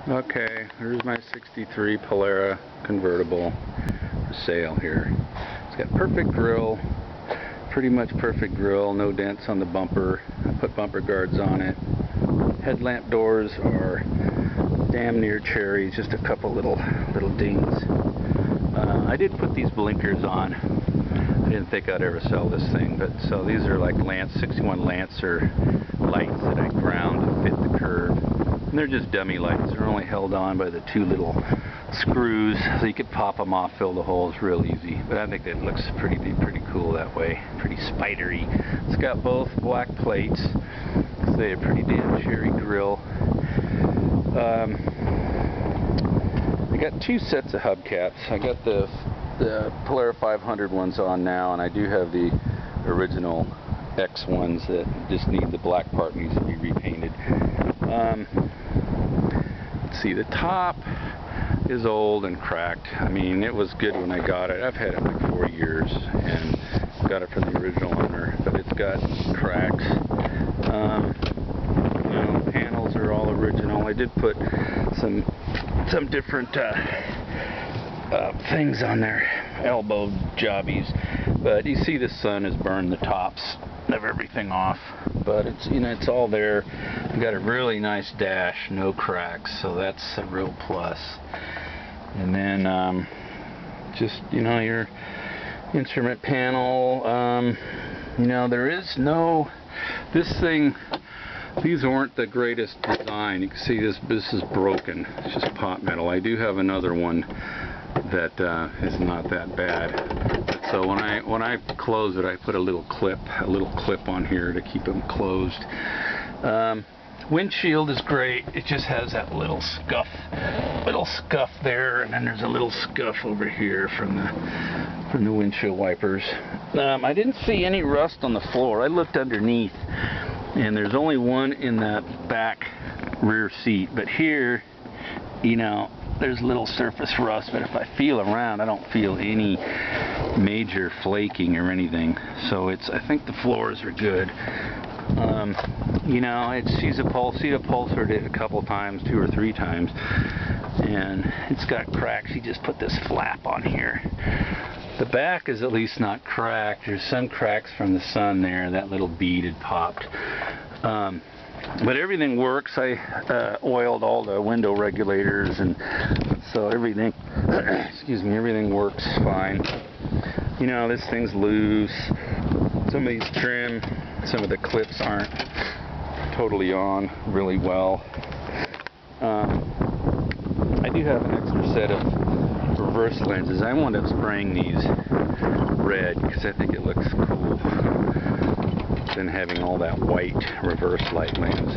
Okay, here's my '63 Polara convertible for sale here. It's got perfect grille, pretty much perfect grille, no dents on the bumper. I put bumper guards on it. Headlamp doors are damn near cherries, just a couple little dings. I did put these blinkers on. I didn't think I'd ever sell this thing, but so these are like 61 Lancer lights that I ground to fit the curve. And they're just dummy lights. They're only held on by the two little screws, so you could pop them off, fill the holes real easy. But I think that looks pretty cool that way, pretty spidery. It's got both black plates, so they have a pretty damn cherry grille. I got two sets of hubcaps. I got the Polara 500 ones on now, and I do have the original X ones that just need the black part needs to be repainted. Let's see, the top is old and cracked. I mean, it was good when I got it. I've had it like 4 years and got it from the original owner, but it's got cracks. You know, panels are all original. I did put some different things on there, elbow jobbies, but you see the sun has burned the tops of everything off, but it's, you know, it's all there. I've got a really nice dash, no cracks, so that's a real plus. And then just, you know, your instrument panel, you know, there is no, this thing, these aren't the greatest design. You can see this is broken. It's just pot metal. I do have another one that is not that bad. So when I close it, I put a little clip on here to keep them closed. Windshield is great. It just has that little scuff there, and then there's a little scuff over here from the windshield wipers. I didn't see any rust on the floor. I looked underneath, and there's only one in the back rear seat. But here, you know, there's a little surface rust, but if I feel around, I don't feel any major flaking or anything. So I think the floors are good. You know, she's upholstered it a couple times, 2 or 3 times, and it's got cracks. She just put this flap on here. The back is at least not cracked. There's some cracks from the sun there. That little bead had popped. But everything works. I oiled all the window regulators, and so everything, excuse me, everything works fine. You know, this thing's loose. Some of these trim, some of the clips aren't totally on really well. I do have an extra set of reverse lenses. I wound up spraying these red because I think it looks cool than having all that white reverse light lens.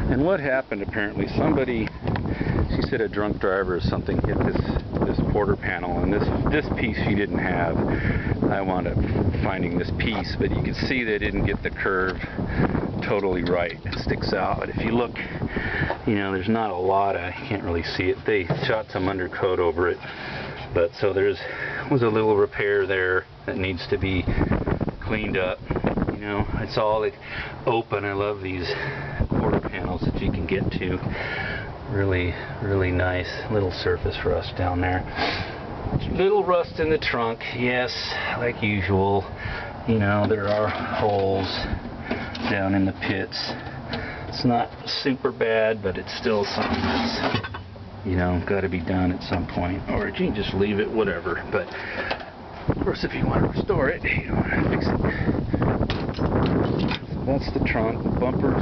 And what happened, apparently, somebody, she said a drunk driver or something hit this quarter panel, and this piece she didn't have. I wound up finding this piece, but you can see they didn't get the curve totally right. It sticks out, but if you look, you know, there's not a lot of, you can't really see it. They shot some undercoat over it, but so was a little repair there that needs to be cleaned up. You know, it's all like open. I love these quarter panels that you can get to. Really nice. Little surface rust down there. Little rust in the trunk, yes, like usual. You know, there are holes down in the pits. It's not super bad, but it's still something that's, you know, got to be done at some point, or you can just leave it, whatever. But of course, if you want to restore it, you want to fix it. So that's the trunk. The bumpers,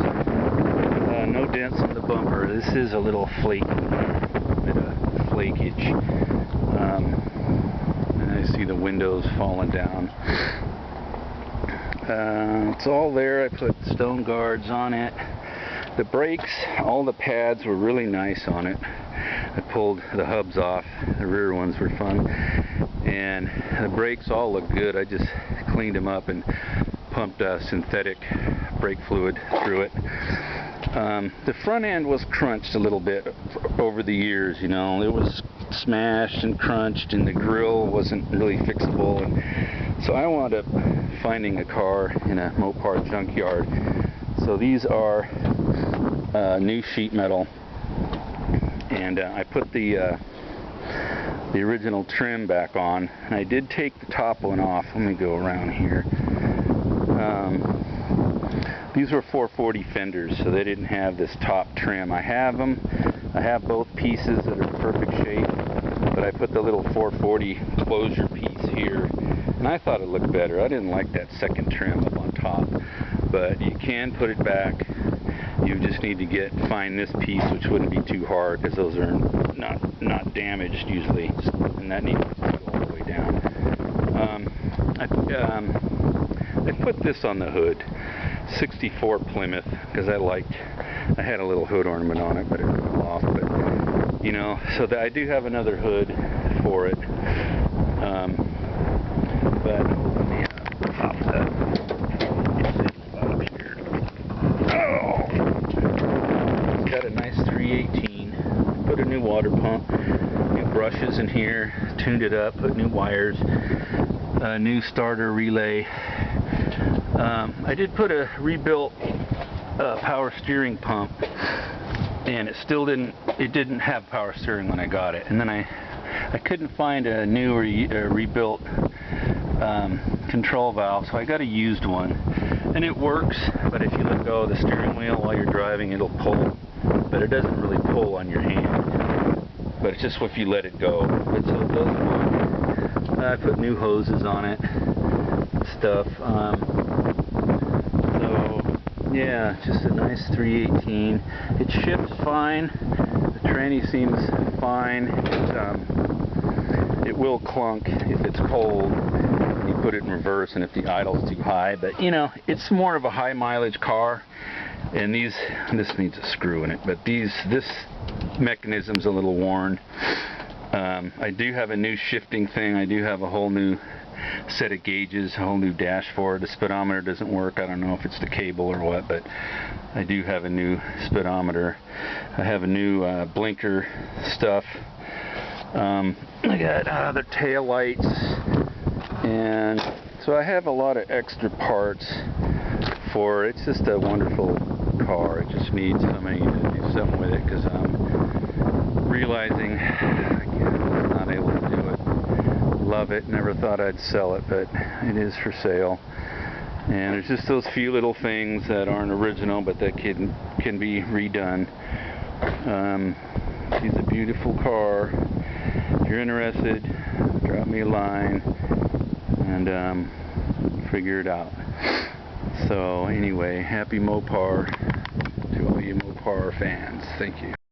no dents on the bumper. This is a little flaky, bit of flakage. And I see the windows falling down. It's all there. I put stone guards on it. The brakes, all the pads were really nice on it. I pulled the hubs off. The rear ones were fun. And the brakes all look good. I just cleaned them up and pumped synthetic brake fluid through it. The front end was crunched a little bit over the years, you know. It was smashed and crunched, and the grill wasn't really fixable. And so I wound up finding a car in a Mopar junkyard So these are new sheet metal, and I put the original trim back on, and I did take the top one off. Let me go around here. These were 440 fenders, so they didn't have this top trim. I have them. I have both pieces that are perfect shape, but I put the little 440 closure piece here, and I thought it looked better. I didn't like that second trim up on top, but you can put it back. You just need to find this piece, which wouldn't be too hard because those are not damaged usually, and that needs to go all the way down. I put this on the hood, 64 Plymouth, because I had a little hood ornament on it, but it fell off. But you know, so I do have another hood for it. But let me pop that. It's got a nice 318. Put a new water pump, new brushes in here, tuned it up, put new wires, a new starter relay. I did put a rebuilt power steering pump, and it didn't have power steering when I got it. And then I couldn't find a new rebuilt control valve, so I got a used one, and it works. But if you let go of the steering wheel while you're driving, it'll pull, but it doesn't really pull on your hand. But it's just if you let it go. But so it does work. I put new hoses on it, stuff. Yeah, just a nice 318. It shifts fine. The tranny seems fine. It will clunk if it's cold. You put it in reverse and if the idle's too high. But you know, it's more of a high mileage car. And this needs a screw in it. But this mechanism's a little worn. I do have a new shifting thing. I do have a whole new set of gauges, a whole new dashboard. The speedometer doesn't work. I don't know if it's the cable or what, but I do have a new speedometer. I have a new blinker stuff. I got other tail lights, and so I have a lot of extra parts for it. It's just a wonderful car. It just needs somebody to do something with it, because I'm realizing I'm not able to do it. Love it. Never thought I'd sell it, but it is for sale. And there's just those few little things that aren't original, but that can be redone. She's a beautiful car. If you're interested, drop me a line and figure it out. So anyway, happy Mopar to all you Mopar fans. Thank you.